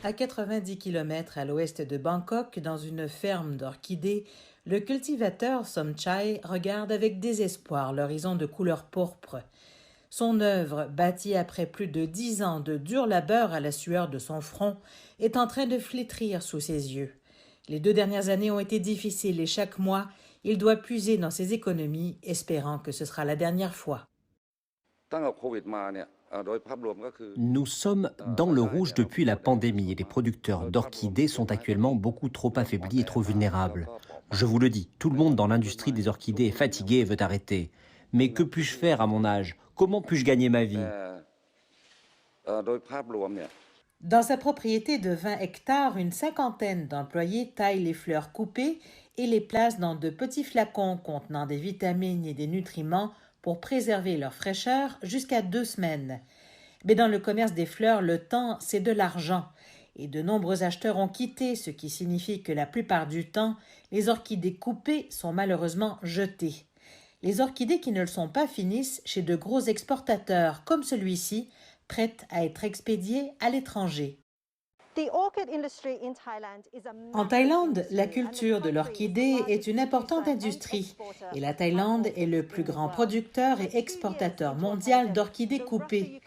À 90 km à l'ouest de Bangkok, dans une ferme d'orchidées, le cultivateur Somchai regarde avec désespoir l'horizon de couleur pourpre. Son œuvre, bâtie après plus de 10 ans de dur labeur à la sueur de son front, est en train de flétrir sous ses yeux. Les 2 dernières années ont été difficiles et chaque mois, il doit puiser dans ses économies, espérant que ce sera la dernière fois. Nous sommes dans le rouge depuis la pandémie et les producteurs d'orchidées sont actuellement beaucoup trop affaiblis et trop vulnérables. Je vous le dis, tout le monde dans l'industrie des orchidées est fatigué et veut arrêter. Mais que puis-je faire à mon âge? Comment puis-je gagner ma vie? Dans sa propriété de 20 hectares, une cinquantaine d'employés taillent les fleurs coupées et les placent dans de petits flacons contenant des vitamines et des nutriments pour préserver leur fraîcheur jusqu'à 2 semaines. Mais dans le commerce des fleurs, le temps, c'est de l'argent. Et de nombreux acheteurs ont quitté, ce qui signifie que la plupart du temps, les orchidées coupées sont malheureusement jetées. Les orchidées qui ne le sont pas finissent chez de gros exportateurs, comme celui-ci, prêtes à être expédiées à l'étranger. En Thaïlande, la culture de l'orchidée est une importante industrie et la Thaïlande est le plus grand producteur et exportateur mondial d'orchidées coupées.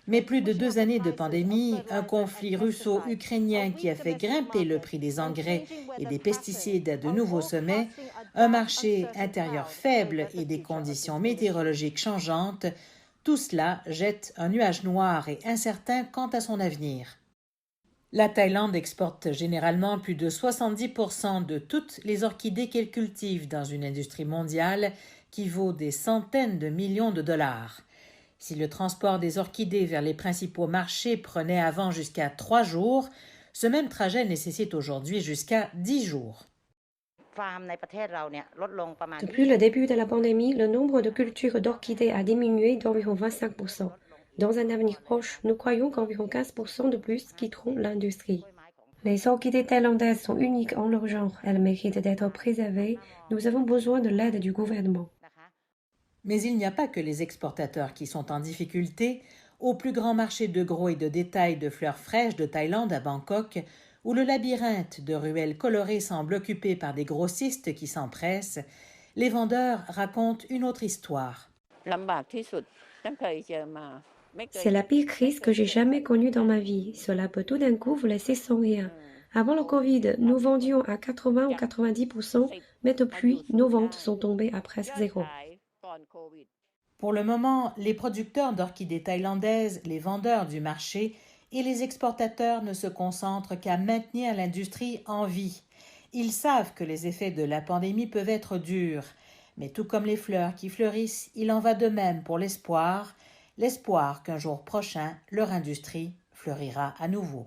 Mais plus de 2 années de pandémie, un conflit russo-ukrainien qui a fait grimper le prix des engrais et des pesticides à de nouveaux sommets, un marché intérieur faible et des conditions météorologiques changeantes, tout cela jette un nuage noir et incertain quant à son avenir. La Thaïlande exporte généralement plus de 70% de toutes les orchidées qu'elle cultive dans une industrie mondiale qui vaut des centaines de millions de dollars. Si le transport des orchidées vers les principaux marchés prenait avant jusqu'à 3 jours, ce même trajet nécessite aujourd'hui jusqu'à 10 jours. Depuis le début de la pandémie, le nombre de cultures d'orchidées a diminué d'environ 25%. Dans un avenir proche, nous croyons qu'environ 15% de plus quitteront l'industrie. Les orchidées thaïlandaises sont uniques en leur genre. Elles méritent d'être préservées. Nous avons besoin de l'aide du gouvernement. Mais il n'y a pas que les exportateurs qui sont en difficulté. Au plus grand marché de gros et de détail de fleurs fraîches de Thaïlande à Bangkok, où le labyrinthe de ruelles colorées semble occupé par des grossistes qui s'empressent, les vendeurs racontent une autre histoire. C'est la pire crise que j'ai jamais connue dans ma vie. Cela peut tout d'un coup vous laisser sans rien. Avant le Covid, nous vendions à 80 ou 90%, mais depuis, nos ventes sont tombées à presque zéro. Pour le moment, les producteurs d'orchidées thaïlandaises, les vendeurs du marché et les exportateurs ne se concentrent qu'à maintenir l'industrie en vie. Ils savent que les effets de la pandémie peuvent être durs, mais tout comme les fleurs qui fleurissent, il en va de même pour l'espoir qu'un jour prochain, leur industrie fleurira à nouveau.